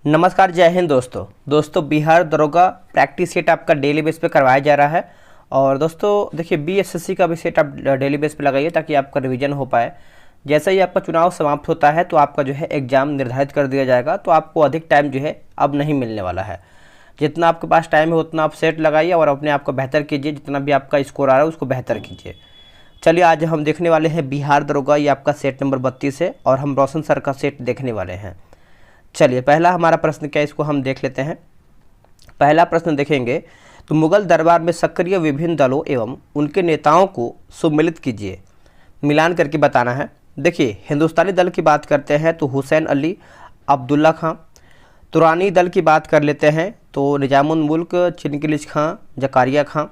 नमस्कार, जय हिंद दोस्तों बिहार दरोगा प्रैक्टिस सेट आपका डेली बेस पे करवाया जा रहा है। और दोस्तों देखिए, बीएसएससी का भी सेट आप डेली बेस पे लगाइए ताकि आपका रिवीजन हो पाए। जैसे ही आपका चुनाव समाप्त होता है तो आपका जो है एग्ज़ाम निर्धारित कर दिया जाएगा, तो आपको अधिक टाइम जो है अब नहीं मिलने वाला है। जितना आपके पास टाइम है उतना आप सेट लगाइए और अपने आप को बेहतर कीजिए। जितना भी आपका स्कोर आ रहा है उसको बेहतर कीजिए। चलिए, आज हम देखने वाले हैं बिहार दरोगा, ये आपका सेट नंबर 32 है और हम रोशन सर का सेट देखने वाले हैं। चलिए, पहला हमारा प्रश्न क्या है, इसको हम देख लेते हैं। पहला प्रश्न देखेंगे तो मुगल दरबार में सक्रिय विभिन्न दलों एवं उनके नेताओं को सुमिलित कीजिए, मिलान करके बताना है। देखिए, हिंदुस्तानी दल की बात करते हैं तो हुसैन अली, अब्दुल्ला खां। तुरानी दल की बात कर लेते हैं तो निजामुल मुल्क, चिनकिलिच खां, जकारिया खां।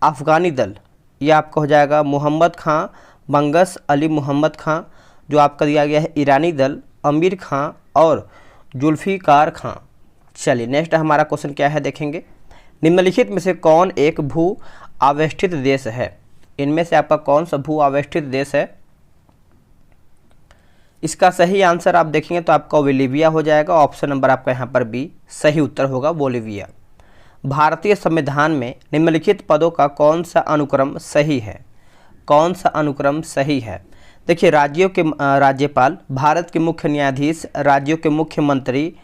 अफ़गानी दल ये आपका हो जाएगा मोहम्मद खां, बंगस अली मोहम्मद खां। जो आपका दिया गया है ईरानी दल, अमीर खां और जुल्फ़िकार खां। चलिए, नेक्स्ट हमारा क्वेश्चन क्या है देखेंगे। निम्नलिखित में से कौन एक भू आवेष्टित देश है? इनमें से आपका कौन सा भू आवेष्टित देश है? इसका सही आंसर आप देखेंगे तो आपका बोलिविया हो जाएगा। ऑप्शन नंबर आपका यहाँ पर बी सही उत्तर होगा, बोलिविया। भारतीय संविधान में निम्नलिखित पदों का कौन सा अनुक्रम सही है? कौन सा अनुक्रम सही है? देखिए, राज्यों के राज्यपाल, भारत के मुख्य न्यायाधीश, राज्यों के मुख्यमंत्री,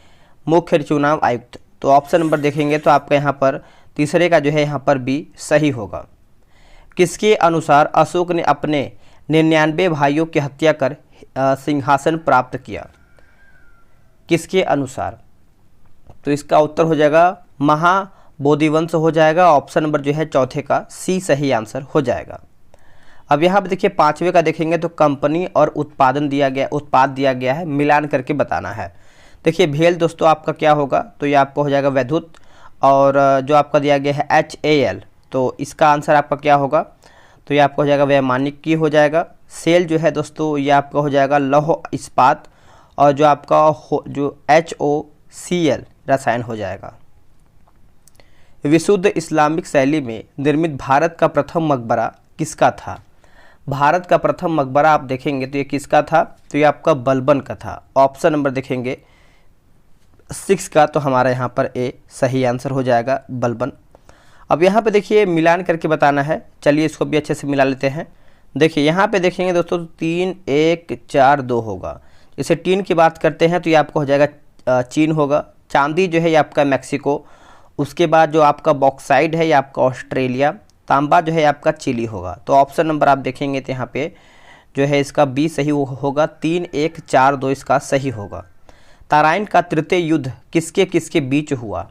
मुख्य चुनाव आयुक्त। तो ऑप्शन नंबर देखेंगे तो आपका यहाँ पर तीसरे का जो है यहाँ पर बी सही होगा। किसके अनुसार अशोक ने अपने 99 भाइयों की हत्या कर सिंहासन प्राप्त किया? किसके अनुसार? तो इसका उत्तर हो जाएगा महाबोधिवंश हो जाएगा। ऑप्शन नंबर जो है चौथे का सी सही आंसर हो जाएगा। अब यहाँ पे देखिए, पांचवे का देखेंगे तो कंपनी और उत्पाद दिया गया है, मिलान करके बताना है। देखिए, भेल दोस्तों आपका क्या होगा, तो ये आपका हो जाएगा वैद्युत। और जो आपका दिया गया है HAL, तो इसका आंसर आपका क्या होगा, तो ये आपका हो जाएगा वैमानिक की हो जाएगा। सेल जो है दोस्तों ये आपका हो जाएगा लौह इस्पात। और जो आपका जो HOCl रसायन हो जाएगा। विशुद्ध इस्लामिक शैली में निर्मित भारत का प्रथम मकबरा किसका था? भारत का प्रथम मकबरा आप देखेंगे तो ये किसका था, तो ये आपका बलबन का था। ऑप्शन नंबर देखेंगे 6 का, तो हमारा यहाँ पर ए सही आंसर हो जाएगा, बलबन। अब यहाँ पे देखिए, मिलान करके बताना है। चलिए, इसको भी अच्छे से मिला लेते हैं। देखिए, यहाँ पे देखेंगे दोस्तों 3 1 4 2 होगा। जैसे टीन की बात करते हैं तो ये आपका हो जाएगा चीन होगा। चांदी जो है ये आपका मैक्सिको। उसके बाद जो आपका बॉक्साइड है ये आपका ऑस्ट्रेलिया। तांबा जो है आपका चिली होगा। तो ऑप्शन नंबर आप देखेंगे तो यहाँ पे जो है इसका बी सही होगा। 3 1 4 2 इसका सही होगा। तराइन का तृतीय युद्ध किसके किसके बीच हुआ?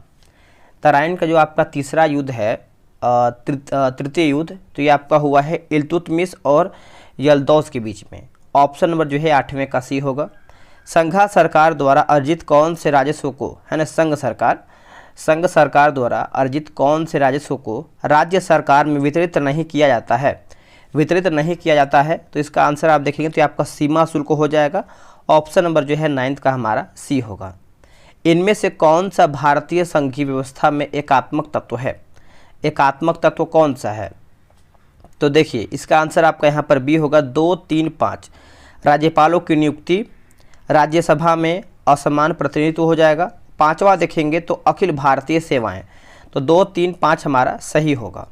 तराइन का जो आपका तीसरा युद्ध है, तृतीय युद्ध, तो ये आपका हुआ है इल्तुतमिश और यल्दौस के बीच में। ऑप्शन नंबर जो है 8वें का सी होगा। संघ सरकार द्वारा अर्जित कौन से राजस्व को, है ना, संघ सरकार द्वारा अर्जित कौन से राजस्व को राज्य सरकार में वितरित नहीं किया जाता है? तो इसका आंसर आप देखेंगे तो आपका सीमा शुल्क हो जाएगा। ऑप्शन नंबर जो है 9th का हमारा सी होगा। इनमें से कौन सा भारतीय संघीय व्यवस्था में एकात्मक तत्व है? एकात्मक तत्व कौन सा है? तो देखिए, इसका आंसर आपका यहाँ पर बी होगा। 2 3 5 राज्यपालों की नियुक्ति, राज्यसभा में असमान प्रतिनिधित्व हो जाएगा। 5वां देखेंगे तो अखिल भारतीय सेवाएं। तो 2 3 5 हमारा सही होगा।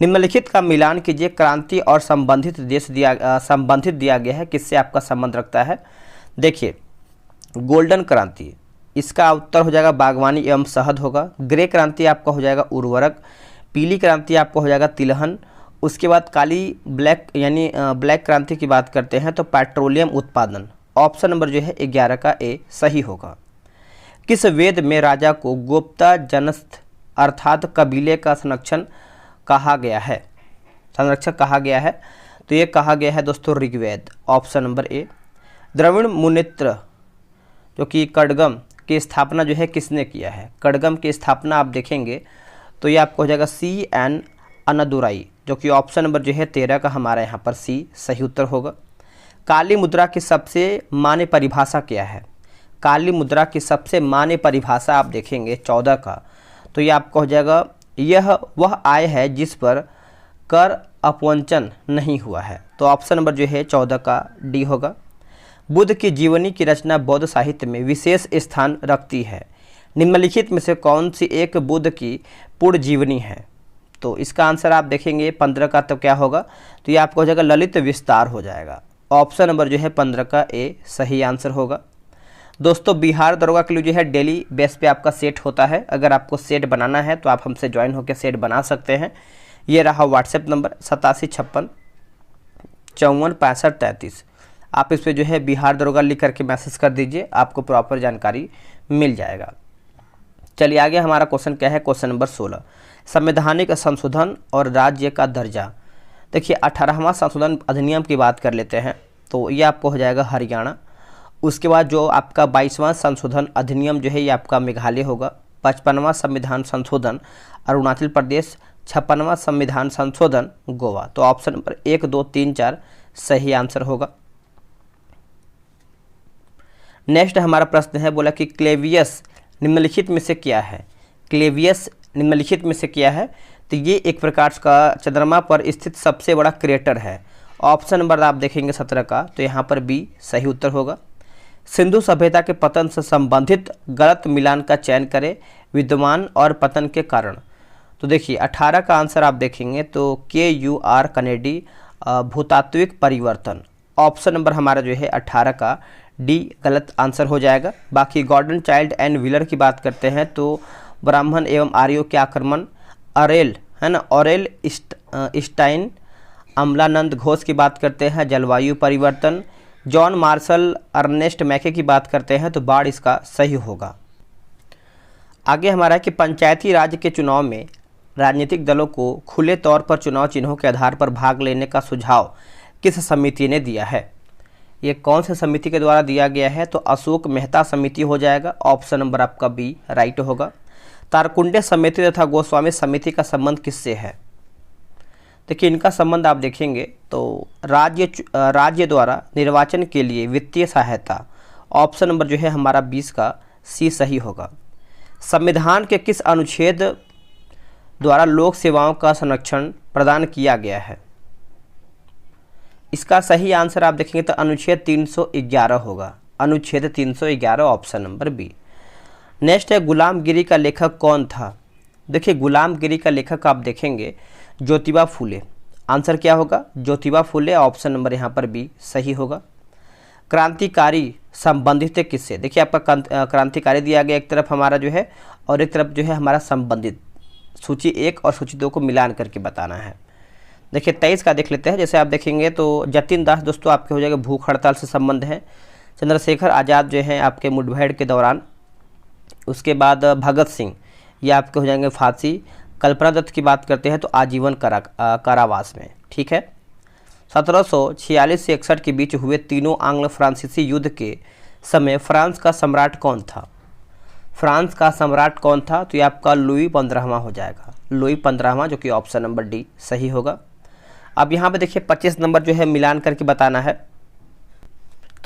निम्नलिखित का मिलान कीजिए। क्रांति और संबंधित दिया गया है, किससे आपका संबंध रखता है? देखिए, गोल्डन क्रांति, इसका उत्तर हो जाएगा बागवानी एवं शहद होगा। ग्रे क्रांति आपका हो जाएगा उर्वरक। पीली क्रांति आपका हो जाएगा तिलहन। उसके बाद काली ब्लैक क्रांति की बात करते हैं तो पेट्रोलियम उत्पादन। ऑप्शन नंबर जो है 11 का ए सही होगा। किस वेद में राजा को गोप्ता जनस्थ अर्थात कबीले का संरक्षक कहा गया है? तो ये कहा गया है दोस्तों Rigveda. Option number A. Dravida Munnetra जो कि कड़गम की स्थापना जो है किसने किया है? कड़गम की स्थापना आप देखेंगे तो ये आपको हो जाएगा CN अन्नादुराई, जो कि ऑप्शन नंबर जो है 13 का हमारा यहाँ पर सी सही उत्तर होगा। काली मुद्रा की सबसे मान्य परिभाषा क्या है? काली मुद्रा की सबसे मान्य परिभाषा आप देखेंगे 14 का, तो ये आपका हो जाएगा यह वह आय है जिस पर कर अपवंचन नहीं हुआ है। तो ऑप्शन नंबर जो है 14 का डी होगा। बुद्ध की जीवनी की रचना बौद्ध साहित्य में विशेष स्थान रखती है, निम्नलिखित में से कौन सी एक बुद्ध की पूर्ण जीवनी है? तो इसका आंसर आप देखेंगे 15 का तो क्या होगा, तो ये आपको हो जाएगा ललित विस्तार हो जाएगा। ऑप्शन नंबर जो है 15 का ए सही आंसर होगा। दोस्तों बिहार दरोगा के लिए जो है डेली बेस पे आपका सेट होता है, अगर आपको सेट बनाना है तो आप हमसे ज्वाइन होकर सेट बना सकते हैं। ये रहा व्हाट्सएप नंबर 8756546533। आप इस पर जो है बिहार दरोगा लिख करके मैसेज कर दीजिए, आपको प्रॉपर जानकारी मिल जाएगा। चलिए आगे हमारा क्वेश्चन क्या है, क्वेश्चन नंबर 16, संवैधानिक संशोधन और राज्य का दर्जा। देखिए 18वां संशोधन अधिनियम की बात कर लेते हैं, तो ये आपको हो जाएगा हरियाणा। उसके बाद जो आपका 22वां संशोधन अधिनियम जो है ये आपका मेघालय होगा। 55वां संविधान संशोधन अरुणाचल प्रदेश। 56वां संविधान संशोधन गोवा। तो ऑप्शन नंबर 1, 2, 3, 4 सही आंसर होगा। नेक्स्ट हमारा प्रश्न है, बोला कि क्लेवियस निम्नलिखित में से क्या है? क्लेवियस निम्नलिखित में से क्या है? तो ये एक प्रकार का चंद्रमा पर स्थित सबसे बड़ा क्रेटर है। ऑप्शन नंबर आप देखेंगे 17 का, तो यहाँ पर बी सही उत्तर होगा। सिंधु सभ्यता के पतन से संबंधित गलत मिलान का चयन करें, विद्यमान और पतन के कारण। तो देखिए 18 का आंसर आप देखेंगे तो KUR कनेडी भूतात्विक परिवर्तन। ऑप्शन नंबर हमारा जो है 18 का डी गलत आंसर हो जाएगा। बाकी गॉर्डन चाइल्ड एंड व्हीलर की बात करते हैं तो ब्राह्मण एवं आर्यों के आक्रमण, अरेल है ना, ऑरेल स्टाइन। अमलानंद घोष की बात करते हैं जलवायु परिवर्तन। जॉन मार्शल अर्नेस्ट मैके की बात करते हैं तो बाढ़ इसका सही होगा। आगे हमारा है कि पंचायती राज के चुनाव में राजनीतिक दलों को खुले तौर पर चुनाव चिन्हों के आधार पर भाग लेने का सुझाव किस समिति ने दिया है? ये कौन से समिति के द्वारा दिया गया है? तो अशोक मेहता समिति हो जाएगा। ऑप्शन नंबर आपका बी राइट होगा। तारकुंडे समिति तथा गोस्वामी समिति का संबंध किससे है? देखिए इनका संबंध आप देखेंगे तो राज्य द्वारा निर्वाचन के लिए वित्तीय सहायता। ऑप्शन नंबर जो है हमारा 20 का सी सही होगा। संविधान के किस अनुच्छेद द्वारा लोक सेवाओं का संरक्षण प्रदान किया गया है? इसका सही आंसर आप देखेंगे तो अनुच्छेद 311 होगा। अनुच्छेद 311 ऑप्शन नंबर बी। नेक्स्ट है गुलामगिरी का लेखक कौन था? देखिए गुलामगिरी का लेखक आप देखेंगे ज्योतिबा फूले। आंसर क्या होगा? ज्योतिबा फूले। ऑप्शन नंबर यहाँ पर बी सही होगा। क्रांतिकारी संबंधित है किससे? देखिए आपका क्रांतिकारी दिया गया एक तरफ हमारा जो है और एक तरफ जो है हमारा संबंधित। सूची 1 और सूची 2 को मिलान करके बताना है। देखिए 23 का देख लेते हैं। जैसे आप देखेंगे तो जतिन दास दोस्तों आपके हो जाएगा भूख हड़ताल से संबंध है। चंद्रशेखर आज़ाद जो है आपके मुठभेड़ के दौरान। उसके बाद भगत सिंह ये आपके हो जाएंगे फांसी। कल्पना दत्त की बात करते हैं तो आजीवन कारावास में। ठीक है। 1746 से 61 के बीच हुए तीनों आंग्ल फ्रांसीसी युद्ध के समय फ्रांस का सम्राट कौन था? फ्रांस का सम्राट कौन था? तो ये आपका लुई 15वां हो जाएगा। लुई 15वां, जो कि ऑप्शन नंबर डी सही होगा। अब यहाँ पे देखिए 25 नंबर जो है मिलान करके बताना है।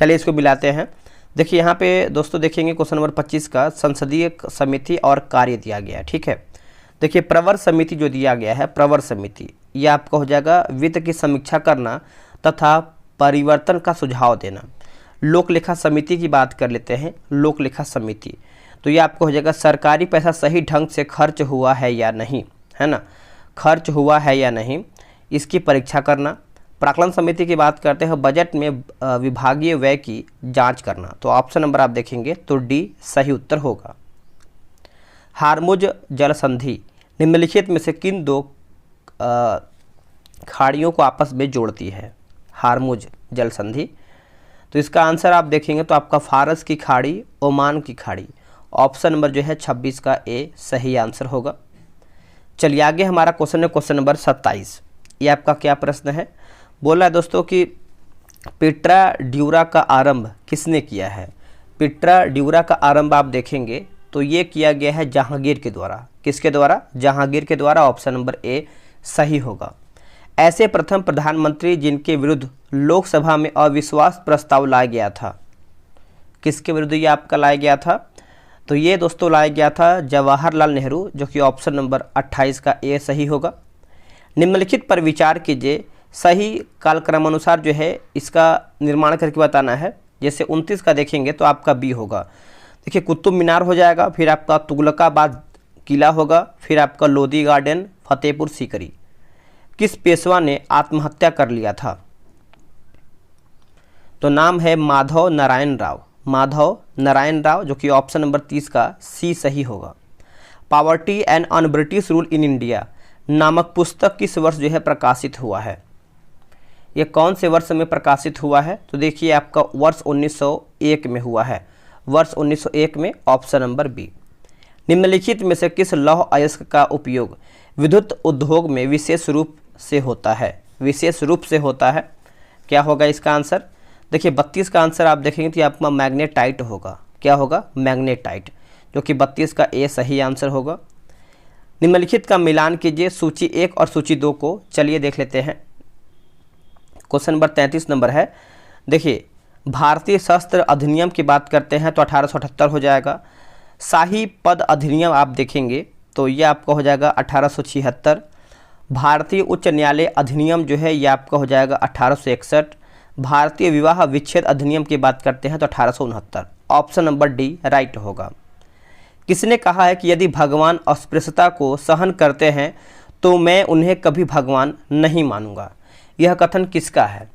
चलिए इसको मिलाते हैं। देखिए यहाँ पे दोस्तों देखेंगे क्वेश्चन नंबर 25 का संसदीय समिति और कार्य दिया गया है। ठीक है। देखिए प्रवर समिति जो दिया गया है, प्रवर समिति ये आपका हो जाएगा वित्त की समीक्षा करना तथा परिवर्तन का सुझाव देना। लोक लेखा समिति की बात कर लेते हैं। लोक लेखा समिति तो ये आपको हो जाएगा सरकारी पैसा सही ढंग से खर्च हुआ है या नहीं, है ना, खर्च हुआ है या नहीं, इसकी परीक्षा करना। प्राक्कलन समिति की बात करते हैं बजट में विभागीय व्यय की जांच करना। तो ऑप्शन नंबर आप देखेंगे तो डी सही उत्तर होगा। हारमुज जल संधि निम्नलिखित में से किन दो खाड़ियों को आपस में जोड़ती है? हारमुज जल संधि तो इसका आंसर आप देखेंगे तो आपका फारस की खाड़ी, ओमान की खाड़ी। ऑप्शन नंबर जो है 26 का ए सही आंसर होगा। चलिए आगे हमारा क्वेश्चन है क्वेश्चन नंबर 27। ये आपका क्या प्रश्न है? बोला है दोस्तों कि पिट्रा ड्यूरा का आरंभ किसने किया है? पिट्रा ड्यूरा का आरंभ आप देखेंगे तो ये किया गया है जहांगीर के द्वारा। किसके द्वारा? जहांगीर के द्वारा। ऑप्शन नंबर ए सही होगा। ऐसे प्रथम प्रधानमंत्री जिनके विरुद्ध लोकसभा में अविश्वास प्रस्ताव लाया गया था, किसके विरुद्ध ये आपका लाया गया था? तो ये दोस्तों लाया गया था जवाहरलाल नेहरू, जो कि ऑप्शन नंबर 28 का ए सही होगा। निम्नलिखित पर विचार कीजिए, सही कालक्रमानुसार जो है इसका निर्माण करके बताना है। जैसे 29 का देखेंगे तो आपका बी होगा। देखिए कुतुब मीनार हो जाएगा, फिर आपका तुगलकाबाद किला होगा, फिर आपका लोधी गार्डन, फतेहपुर सीकरी। किस पेशवा ने आत्महत्या कर लिया था? तो नाम है माधव नारायण राव, माधव नारायण राव, जो कि ऑप्शन नंबर 30 का सी सही होगा। Poverty and un British rule in India नामक पुस्तक किस वर्ष जो है प्रकाशित हुआ है? ये कौन से वर्ष में प्रकाशित हुआ है? तो देखिए आपका वर्ष 1901 में हुआ है, वर्ष 1901 में, ऑप्शन नंबर बी। निम्नलिखित में से किस लौह अयस्क का उपयोग विद्युत उद्योग में विशेष रूप से होता है? विशेष रूप से होता है, क्या होगा इसका आंसर? देखिए 32 का आंसर आप देखेंगे तो आपका मैग्नेटाइट होगा। क्या होगा? मैग्नेटाइट, जो कि 32 का ए सही आंसर होगा। निम्नलिखित का मिलान कीजिए सूची 1 और सूची 2 को। चलिए देख लेते हैं। क्वेश्चन नंबर 33 नंबर है। देखिए भारतीय शस्त्र अधिनियम की बात करते हैं तो 1878 हो जाएगा। शाही पद अधिनियम आप देखेंगे तो ये आपका हो जाएगा 1876। भारतीय उच्च न्यायालय अधिनियम जो है ये आपका हो जाएगा 1861। भारतीय विवाह विच्छेद अधिनियम की बात करते हैं तो 1869। ऑप्शन नंबर डी राइट होगा। किसने कहा है कि यदि भगवान अस्पृश्यता को सहन करते हैं तो मैं उन्हें कभी भगवान नहीं मानूंगा? यह कथन किसका है?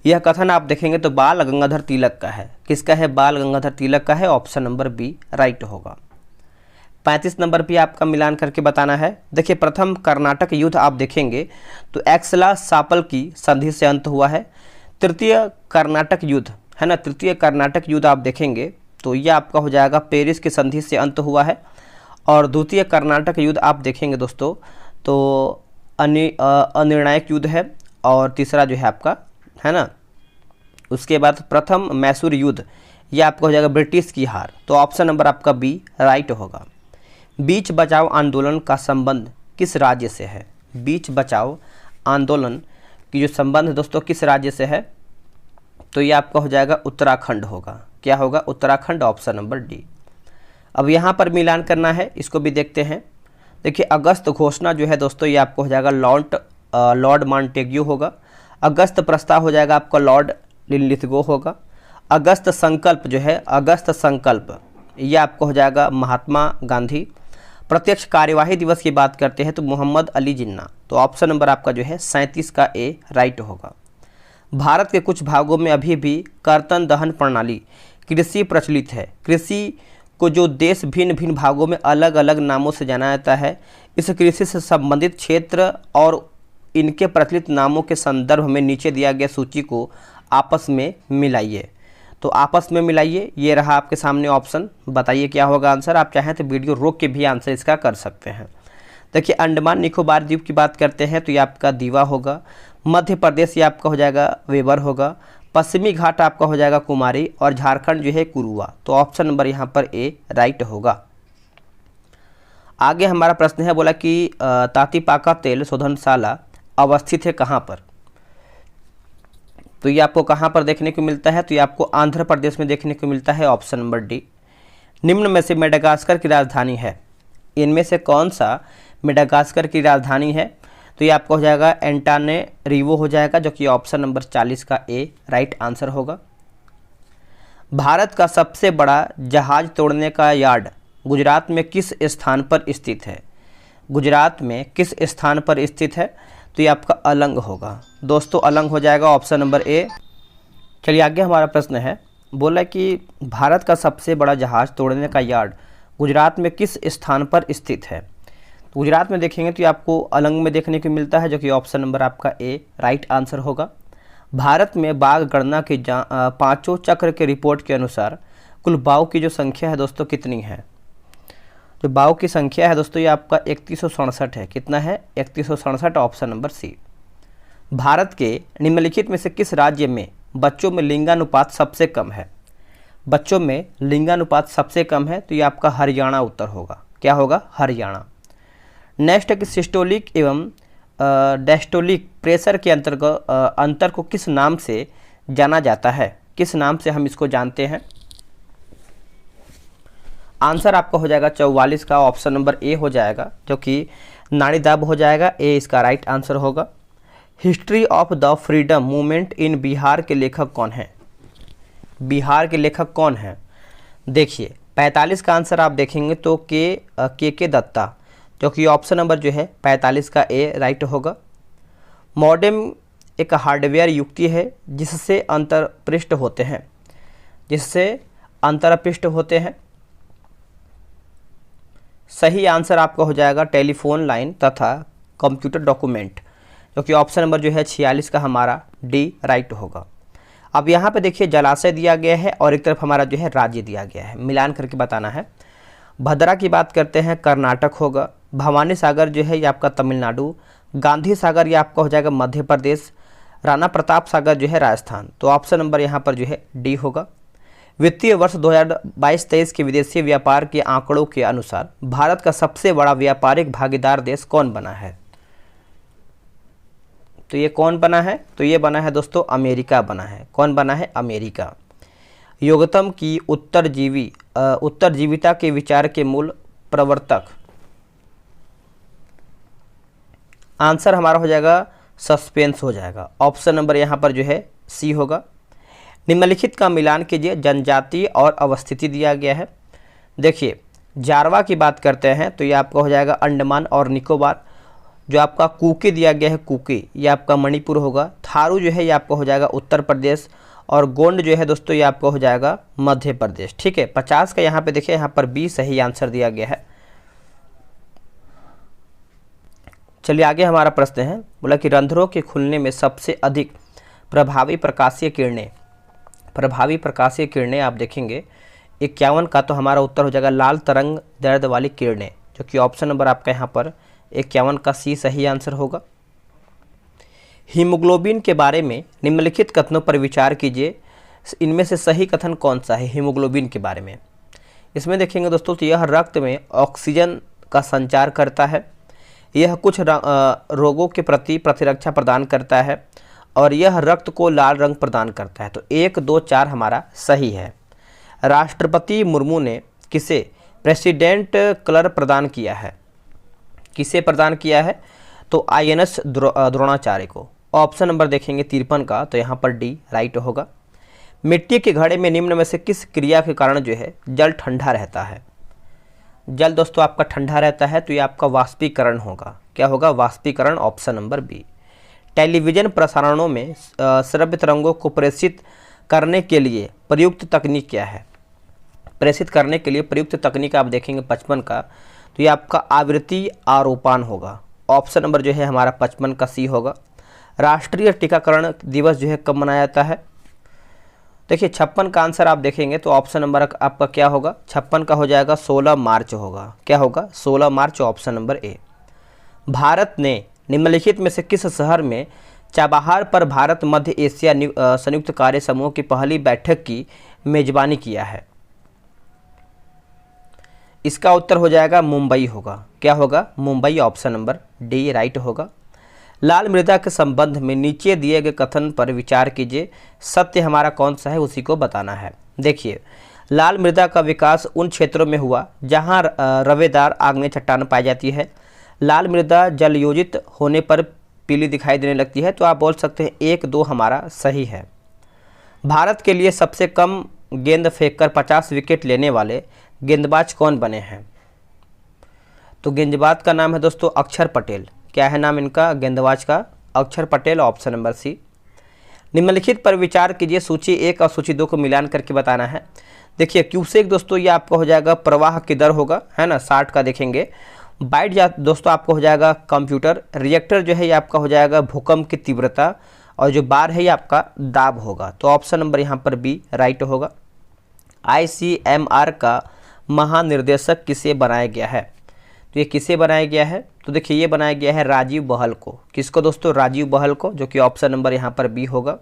यह कथन आप देखेंगे तो बाल गंगाधर तिलक का है। किसका है? बाल गंगाधर तिलक का है। ऑप्शन नंबर बी राइट होगा। 35 नंबर पे आपका मिलान करके बताना है। देखिए प्रथम कर्नाटक युद्ध आप देखेंगे तो एक्सला सापल की संधि से अंत हुआ है। तृतीय कर्नाटक युद्ध है ना, तृतीय कर्नाटक युद्ध आप देखेंगे तो ये आपका हो जाएगा पेरिस की संधि से अंत हुआ है। और द्वितीय कर्नाटक युद्ध आप देखेंगे दोस्तों तो अनिर्णायक युद्ध है। और तीसरा जो है आपका है ना, उसके बाद प्रथम मैसूर युद्ध, ये आपका हो जाएगा ब्रिटिश की हार। तो ऑप्शन नंबर आपका बी राइट होगा। बीच बचाओ आंदोलन का संबंध किस राज्य से है? बीच बचाओ आंदोलन की जो संबंध दोस्तों किस राज्य से है? तो ये आपका हो जाएगा उत्तराखंड होगा। क्या होगा? Uttarakhand, option number D. अब यहाँ पर मिलान करना है, इसको भी देखते हैं। देखिए अगस्त घोषणा जो है दोस्तों ये आपको हो जाएगा लॉर्ड मॉन्टेग्यू होगा। अगस्त प्रस्ताव हो जाएगा आपका लॉर्ड लिनलिथगो होगा। अगस्त संकल्प जो है, अगस्त संकल्प ये आपको हो जाएगा महात्मा गांधी। प्रत्यक्ष कार्यवाही दिवस की बात करते हैं तो मोहम्मद अली जिन्ना। तो ऑप्शन नंबर आपका जो है 37 का ए राइट होगा। भारत के कुछ भागों में अभी भी कर्तन दहन प्रणाली कृषि प्रचलित है। कृषि को जो देश भिन्न भिन्न भागों में अलग अलग नामों से जाना जाता है, इस कृषि से संबंधित क्षेत्र और इनके प्रचलित नामों के संदर्भ में नीचे दिया गया सूची को आपस में मिलाइए। तो आपस में मिलाइए, ये रहा आपके सामने ऑप्शन। बताइए क्या होगा आंसर। आप चाहें तो वीडियो रोक के भी आंसर इसका कर सकते हैं। देखिए अंडमान निकोबार द्वीप की बात करते हैं तो ये आपका दीवा होगा। मध्य प्रदेश ये आपका हो जाएगा वेबर होगा। पश्चिमी घाट आपका हो जाएगा कुमारी। और झारखंड जो है कुरुआ। तो ऑप्शन नंबर यहाँ पर ए राइट होगा। आगे हमारा प्रश्न है, बोला कि तातीपाका तेल शोधनशाला अवस्थित है कहाँ पर? तो ये आपको कहाँ पर देखने को मिलता है? तो ये आपको आंध्र प्रदेश में देखने को मिलता है। Option number D. निम्न में से मेडागास्कर की राजधानी है, इनमें से कौन सा मेडागास्कर की राजधानी है? तो ये आपका हो जाएगा एंटानेरिवो हो जाएगा, जो कि ऑप्शन नंबर 40 का ए राइट आंसर होगा। भारत का सबसे बड़ा जहाज तोड़ने का यार्ड गुजरात में किस स्थान पर स्थित है? गुजरात में किस स्थान पर स्थित है? तो ये आपका अलंग होगा दोस्तों, अलंग हो जाएगा, ऑप्शन नंबर ए। चलिए आगे हमारा प्रश्न है, बोला कि भारत का सबसे बड़ा जहाज तोड़ने का यार्ड गुजरात में किस स्थान पर स्थित है? तो गुजरात में देखेंगे तो ये आपको अलंग में देखने को मिलता है, जो कि ऑप्शन नंबर आपका ए राइट आंसर होगा। भारत में बाघ गणना के पाँचों चक्र के रिपोर्ट के अनुसार कुल बाघ की जो संख्या है दोस्तों कितनी है? जो बाघ की संख्या है दोस्तों ये आपका 3167 है। कितना है? 3167, ऑप्शन नंबर सी। भारत के निम्नलिखित में से किस राज्य में बच्चों में लिंगानुपात सबसे कम है? बच्चों में लिंगानुपात सबसे कम है तो ये आपका हरियाणा उत्तर होगा। क्या होगा? हरियाणा। नेक्स्ट है कि सिस्टोलिक एवं डायस्टोलिक प्रेशर के अंतर को किस नाम से जाना जाता है? किस नाम से हम इसको जानते हैं? आंसर आपका हो जाएगा 44 का, ऑप्शन नंबर ए हो जाएगा, जो कि नाड़ी दाब हो जाएगा। ए इसका राइट आंसर होगा। History of the freedom movement in Bihar के लेखक कौन है? बिहार के लेखक कौन है? देखिए 45 का आंसर आप देखेंगे तो के दत्ता, जो कि ऑप्शन नंबर जो है 45 का ए राइट होगा। मॉडेम एक हार्डवेयर युक्ति है जिससे अंतरपृष्ठ होते हैं, सही आंसर आपका हो जाएगा टेलीफोन लाइन तथा कंप्यूटर डॉक्यूमेंट, जो कि ऑप्शन नंबर जो है 46 का हमारा डी राइट होगा। अब यहाँ पे देखिए जलाशय दिया गया है और एक तरफ हमारा जो है राज्य दिया गया है, मिलान करके बताना है। भद्रा की बात करते हैं कर्नाटक होगा, भवानी सागर जो है ये आपका तमिलनाडु, गांधी सागर ये आपका हो जाएगा मध्य प्रदेश, राणा प्रताप सागर जो है राजस्थान। तो ऑप्शन नंबर यहाँ पर जो है डी होगा। वित्तीय वर्ष 2022-23 के विदेशी व्यापार के आंकड़ों के अनुसार भारत का सबसे बड़ा व्यापारिक भागीदार देश कौन बना है? तो ये कौन बना है? तो ये बना है दोस्तों अमेरिका बना है। कौन बना है? अमेरिका। योगतम की उत्तरजीविता के विचार के मूल प्रवर्तक, आंसर हमारा हो जाएगा सस्पेंस हो जाएगा। ऑप्शन नंबर यहाँ पर जो है सी होगा। निम्नलिखित का मिलान कीजिए, जनजाति और अवस्थिति दिया गया है। देखिए जारवा की बात करते हैं तो ये आपका हो जाएगा अंडमान और निकोबार। जो आपका कुकी दिया गया है, कुकी ये आपका मणिपुर होगा। थारू जो है ये आपका हो जाएगा उत्तर प्रदेश, और गोंड जो है दोस्तों ये आपका हो जाएगा मध्य प्रदेश। ठीक है, 50 का यहाँ पे देखिए, यहाँ पर बी सही आंसर दिया गया है। चलिए आगे हमारा प्रश्न है, बोला कि रंध्रों के खुलने में सबसे अधिक प्रभावी प्रकाशीय किरणें आप देखेंगे 51 का, तो हमारा उत्तर हो जाएगा लाल तरंग दैर्ध्य वाली किरणें, जो कि ऑप्शन नंबर आपका यहाँ पर 51 का सी सही आंसर होगा। हीमोग्लोबिन के बारे में निम्नलिखित कथनों पर विचार कीजिए, इनमें से सही कथन कौन सा है हीमोग्लोबिन के बारे में? इसमें देखेंगे दोस्तों तो यह रक्त में ऑक्सीजन का संचार करता है, यह कुछ रोगों के प्रति प्रतिरक्षा प्रदान करता है, और यह रक्त को लाल रंग प्रदान करता है। तो 1, 2, 4 हमारा सही है। राष्ट्रपति मुर्मू ने किसे प्रेसिडेंट कलर प्रदान किया है? किसे प्रदान किया है? तो INS द्रोणाचार्य को। ऑप्शन नंबर देखेंगे 53 का, तो यहाँ पर डी राइट होगा। मिट्टी के घड़े में निम्न में से किस क्रिया के कारण जो है जल ठंडा रहता है? जल दोस्तों आपका ठंडा रहता है तो ये आपका वाष्पीकरण होगा। क्या होगा? वाष्पीकरण, ऑप्शन नंबर बी। टेलीविजन प्रसारणों में श्रव्य तरंगों को प्रेषित करने के लिए प्रयुक्त तकनीक क्या है? प्रेषित करने के लिए प्रयुक्त तकनीक आप देखेंगे 55 का, तो ये आपका आवृत्ति आरोपण होगा। ऑप्शन नंबर जो है हमारा 55 का सी होगा। राष्ट्रीय टीकाकरण दिवस जो है कब मनाया जाता है? देखिए 56 का आंसर आप देखेंगे तो ऑप्शन नंबर आपका क्या होगा? 56 का हो जाएगा 16 मार्च होगा। क्या होगा? 16 मार्च, ऑप्शन नंबर ए। भारत ने निम्नलिखित में से किस शहर में चाबहार पर भारत मध्य एशिया संयुक्त कार्य समूह की पहली बैठक की मेजबानी किया है? इसका उत्तर हो जाएगा मुंबई होगा। क्या होगा? Mumbai, option number D right होगा। लाल मृदा के संबंध में नीचे दिए गए कथन पर विचार कीजिए, सत्य हमारा कौन सा है उसी को बताना है। देखिए लाल मृदा का विकास उन क्षेत्रों में हुआ जहां रवेदार आग्नेय चट्टान पाई जाती है। लाल मृदा जलयोजित होने पर पीली दिखाई देने लगती है, तो आप बोल सकते हैं 1, 2 हमारा सही है। भारत के लिए सबसे कम गेंद फेंककर 50 विकेट लेने वाले गेंदबाज कौन बने हैं? तो गेंदबाज का नाम है दोस्तों अक्षर पटेल। क्या है नाम इनका गेंदबाज का? अक्षर पटेल, ऑप्शन नंबर सी। निम्नलिखित पर विचार कीजिए, सूची 1 और सूची 2 को मिलान करके बताना है। देखिए क्यूसेक दोस्तों ये आपका हो जाएगा प्रवाह की दर होगा, है ना, 60 का देखेंगे। बाइट दोस्तों आपको हो जाएगा कंप्यूटर। रिएक्टर जो है ये आपका हो जाएगा भूकंप की तीव्रता, और जो बार है ये आपका दाब होगा। तो ऑप्शन नंबर यहाँ पर बी राइट होगा। ICMR का महानिर्देशक किसे बनाया गया है? तो ये किसे बनाया गया है? तो देखिए ये बनाया गया है राजीव बहल को। किसको दोस्तों? राजीव बहल को, जो कि ऑप्शन नंबर यहाँ पर बी होगा।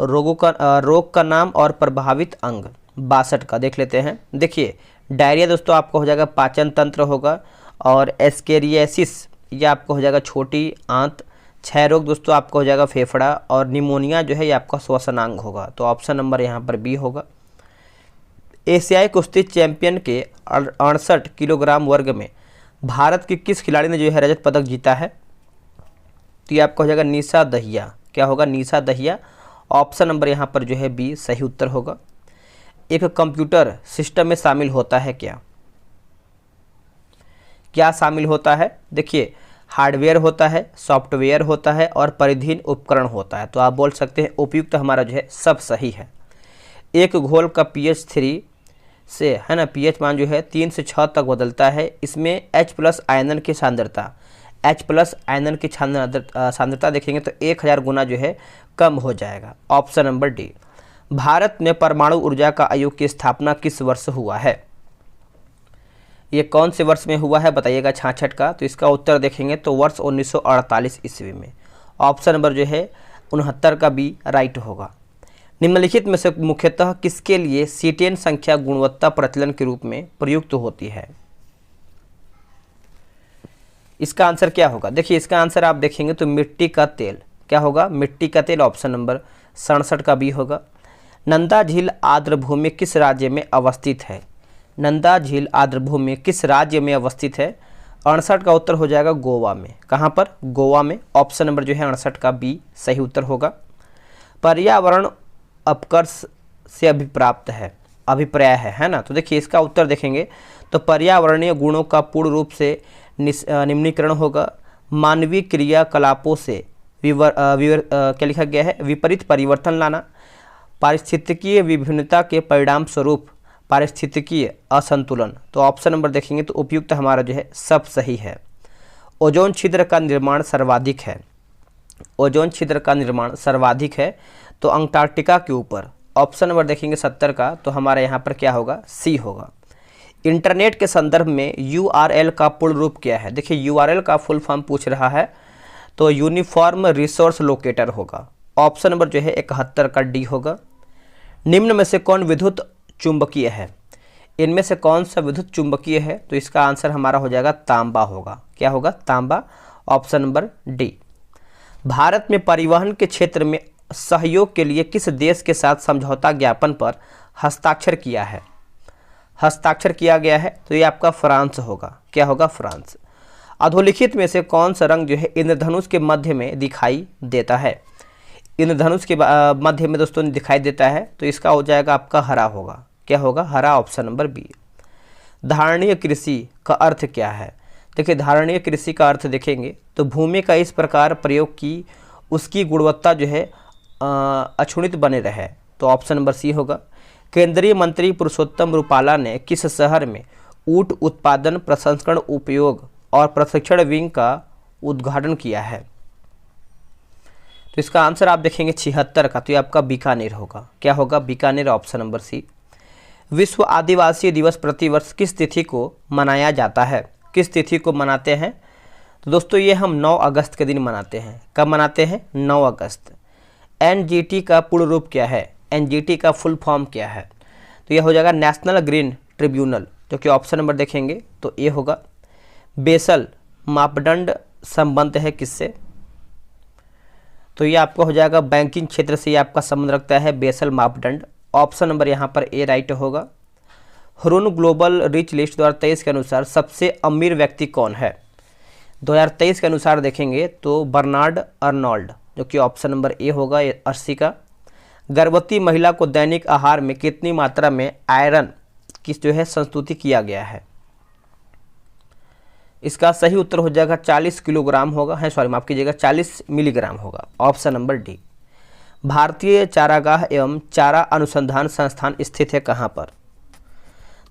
रोग का नाम और प्रभावित अंग 62 का देख लेते हैं। देखिए डायरिया दोस्तों आपको हो जाएगा पाचन तंत्र होगा, और एस्केरियासिस ये आपको हो जाएगा छोटी आंत। क्षय रोग दोस्तों आपको हो जाएगा फेफड़ा, और निमोनिया जो है ये आपका श्वसनांग होगा। तो ऑप्शन नंबर यहाँ पर बी होगा। एशियाई कुश्ती चैंपियन के 68 किलोग्राम वर्ग में भारत की किस खिलाड़ी ने जो है रजत पदक जीता है? तो ये आपका हो जाएगा निशा दहिया। क्या होगा? निशा दहिया, ऑप्शन नंबर यहाँ पर जो है बी सही उत्तर होगा। एक कंप्यूटर सिस्टम में शामिल होता है क्या? क्या शामिल होता है? देखिए, हार्डवेयर होता है, सॉफ्टवेयर होता है और परिधीन उपकरण होता है। तो आप बोल सकते हैं उपयुक्त हमारा जो है सब सही है। एक घोल का pH 3 से है ना, pH मान जो है 3 से 6 तक बदलता है। इसमें H+ आयनन की सांद्रता, H+ आयनन की सांद्रता देखेंगे तो 1000 गुना जो है कम हो जाएगा। Option number D. भारत में परमाणु ऊर्जा का आयोग की स्थापना किस वर्ष हुआ है? ये कौन से वर्ष में हुआ है बताइएगा 66 का। तो इसका उत्तर देखेंगे तो वर्ष 1948 ईस्वी में। ऑप्शन नंबर जो है 69 का बी राइट होगा। निम्नलिखित में से मुख्यतः किसके लिए सीटेन संख्या गुणवत्ता प्रचलन के रूप में प्रयुक्त होती है? इसका आंसर क्या होगा? देखिए, इसका आंसर आप देखेंगे तो मिट्टी का तेल। क्या होगा? मिट्टी का तेल। ऑप्शन नंबर 67 का बी होगा। नंदा झील आर्द्रभूमि किस राज्य में अवस्थित है? नंदा झील आर्द्रभूमि किस राज्य में अवस्थित है? 68 का उत्तर हो जाएगा गोवा में। कहाँ पर? गोवा में। ऑप्शन नंबर जो है 68 का बी सही उत्तर होगा। पर्यावरण अपकर्ष से अभिप्राप्त है, अभिप्राय है ना। तो देखिए, इसका उत्तर देखेंगे तो पर्यावरणीय गुणों का पूर्ण रूप से निम्नीकरण होगा। मानवीय क्रियाकलापों से क्या लिखा गया है? विपरीत परिवर्तन लाना। पारिस्थितिकीय विभिन्नता के परिणाम स्वरूप पारिस्थितिकीय असंतुलन। तो ऑप्शन नंबर देखेंगे तो उपयुक्त हमारा जो है सब सही है। ओजोन छिद्र का निर्माण सर्वाधिक है। ओजोन छिद्र का निर्माण सर्वाधिक है तो अंटार्कटिका के ऊपर। ऑप्शन नंबर देखेंगे 70 का। तो हमारा यहाँ पर क्या होगा? सी होगा। इंटरनेट के संदर्भ में URL का पूर्ण रूप क्या है? देखिए, URL का फुल फॉर्म पूछ रहा है तो यूनिफॉर्म रिसोर्स लोकेटर होगा। ऑप्शन नंबर जो है 71 का डी होगा। निम्न में से कौन विद्युत चुंबकीय है? इनमें से कौन सा विद्युत चुंबकीय है? तो इसका आंसर हमारा हो जाएगा तांबा होगा। क्या होगा? तांबा। Option number D. भारत में परिवहन के क्षेत्र में सहयोग के लिए किस देश के साथ समझौता ज्ञापन पर हस्ताक्षर किया है? हस्ताक्षर किया गया है तो ये आपका फ्रांस होगा। क्या होगा? फ्रांस। अधोलिखित में से कौन सा रंग जो है इंद्रधनुष के मध्य में दिखाई देता है? इंद्रधनुष के मध्य में दोस्तों दिखाई देता है तो इसका हो जाएगा आपका हरा होगा। क्या होगा? हरा। Option number B. धारणीय कृषि का अर्थ क्या है? देखिए, धारणीय कृषि का अर्थ देखेंगे तो भूमि का इस प्रकार प्रयोग की उसकी गुणवत्ता जो है अक्षुण्ण बने रहे। तो ऑप्शन नंबर सी होगा। केंद्रीय मंत्री पुरुषोत्तम रूपाला ने किस शहर में ऊंट उत्पादन प्रसंस्करण उपयोग और प्रशिक्षण विंग का उद्घाटन किया है? तो इसका आंसर आप देखेंगे 76 का। तो ये आपका बीकानेर होगा। क्या होगा? बीकानेर। Option number C. विश्व आदिवासी दिवस प्रतिवर्ष किस तिथि को मनाया जाता है? किस तिथि को मनाते हैं? तो दोस्तों ये हम 9 अगस्त के दिन मनाते हैं। कब मनाते हैं? 9 अगस्त। NGT का पूर्ण रूप क्या है? NGT का फुल फॉर्म क्या है? तो यह हो जाएगा नेशनल ग्रीन ट्रिब्यूनल, जो कि ऑप्शन नंबर देखेंगे तो ये होगा। बेसल मापदंड संबंध है किससे? तो ये आपका हो जाएगा बैंकिंग क्षेत्र से, ये आपका संबंध रखता है बेसल मापदंड। ऑप्शन नंबर यहाँ पर ए राइट होगा। हुरून ग्लोबल रिच लिस्ट 2023 के अनुसार सबसे अमीर व्यक्ति कौन है? 2023 के अनुसार देखेंगे तो बर्नार्ड अर्नोल्ड, जो कि ऑप्शन नंबर ए होगा 80 का। गर्भवती महिला को दैनिक आहार में कितनी मात्रा में आयरन की जो है संस्तुति किया गया है? इसका सही उत्तर हो जाएगा 40 किलोग्राम होगा, है सॉरी माफ कीजिएगा 40 मिलीग्राम होगा। Option number D. भारतीय चारागाह एवं चारा अनुसंधान संस्थान स्थित है कहाँ पर?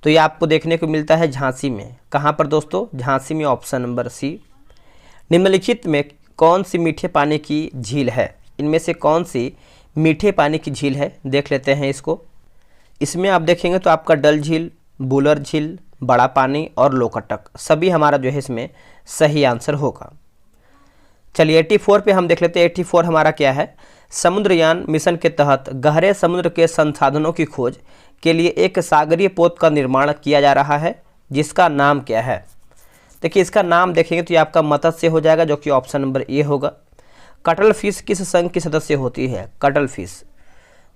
तो ये आपको देखने को मिलता है झांसी में। कहाँ पर दोस्तों? झांसी में। Option number C. निम्नलिखित में कौन सी मीठे पानी की झील है? इनमें से कौन सी मीठे पानी की झील है? देख लेते हैं इसको। इसमें आप देखेंगे तो आपका डल झील, बुलर झील, बड़ा पानी और लोकटक सभी हमारा जो है इसमें सही आंसर होगा। चलिए 84 पे हम देख लेते हैं। 84 हमारा क्या है? समुद्रयान मिशन के तहत गहरे समुद्र के संसाधनों की खोज के लिए एक सागरीय पोत का निर्माण किया जा रहा है, जिसका नाम क्या है? देखिए, इसका नाम देखेंगे तो ये आपका मत्स्य हो जाएगा, जो कि ऑप्शन नंबर ए होगा। कटल फिश किस संघ की सदस्य होती है? Cuttle fish.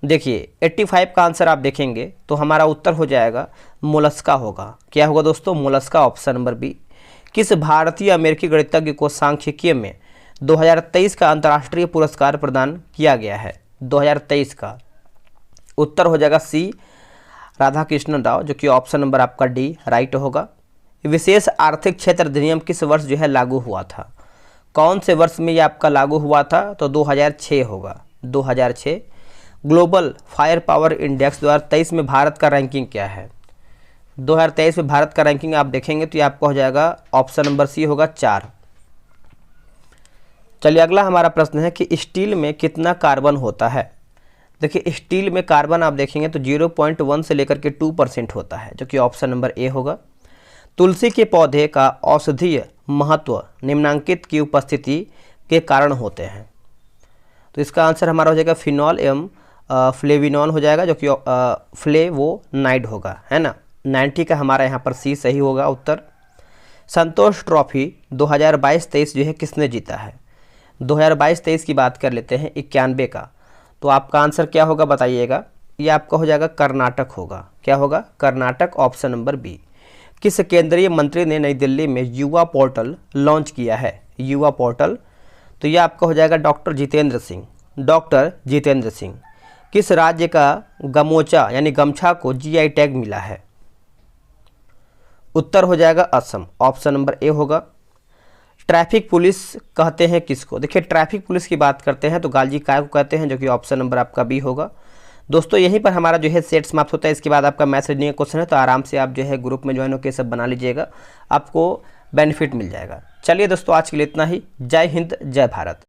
देखिए 85 का आंसर आप देखेंगे तो हमारा उत्तर हो जाएगा मोलस्का होगा। क्या होगा दोस्तों? मोलस्का। Option number B. किस भारतीय अमेरिकी गणितज्ञ को सांख्यिकीय में 2023 का अंतर्राष्ट्रीय पुरस्कार प्रदान किया गया है? 2023 का उत्तर हो जाएगा सी, राधा कृष्णन राव, जो कि ऑप्शन नंबर आपका डी राइट होगा। विशेष आर्थिक क्षेत्र अधिनियम किस वर्ष जो है लागू हुआ था? कौन से वर्ष में ये आपका लागू हुआ था? तो 2006 होगा, 2006। ग्लोबल फायर पावर इंडेक्स 2023 में भारत का रैंकिंग क्या है? 2023 में भारत का रैंकिंग आप देखेंगे तो ये आपका हो जाएगा ऑप्शन नंबर सी होगा 4। चलिए अगला हमारा प्रश्न है कि स्टील में कितना कार्बन होता है? देखिए स्टील में कार्बन आप देखेंगे तो 0.1 से लेकर के 2% होता है, जो कि ऑप्शन नंबर ए होगा। तुलसी के पौधे का औषधीय महत्व निम्नांकित की उपस्थिति के कारण होते हैं। तो इसका आंसर हमारा हो जाएगा फिनॉल एवं फ्लेविनॉल हो जाएगा, जो कि फ्लेवोनाइड होगा, है ना। 90 का हमारा यहाँ पर सी सही होगा उत्तर। संतोष ट्रॉफी 2022-23 जो है किसने जीता है? 2022-23 की बात कर लेते हैं, 91 का। तो आपका आंसर क्या होगा बताइएगा? ये आपका हो जाएगा कर्नाटक होगा। क्या होगा? Karnataka, option number B. किस केंद्रीय मंत्री ने नई दिल्ली में युवा पोर्टल लॉन्च किया है? युवा पोर्टल, तो ये आपका हो जाएगा डॉक्टर जितेंद्र सिंह। डॉक्टर जितेंद्र सिंह। किस राज्य का गमोचा यानी गमछा को जीआई टैग मिला है? उत्तर हो जाएगा असम, ऑप्शन नंबर ए होगा। ट्रैफिक पुलिस कहते हैं किसको? देखिए ट्रैफिक पुलिस की बात करते हैं तो गालजी काय को कहते हैं, जो कि ऑप्शन नंबर आपका बी होगा। दोस्तों यहीं पर हमारा जो है सेट समाप्त होता है। इसके बाद आपका मैथ रीजनिंग क्वेश्चन है, तो आराम से आप जो है ग्रुप में ज्वाइन होकर सब बना लीजिएगा, आपको बेनिफिट मिल जाएगा। चलिए दोस्तों आज के लिए इतना ही। जय हिंद, जय भारत।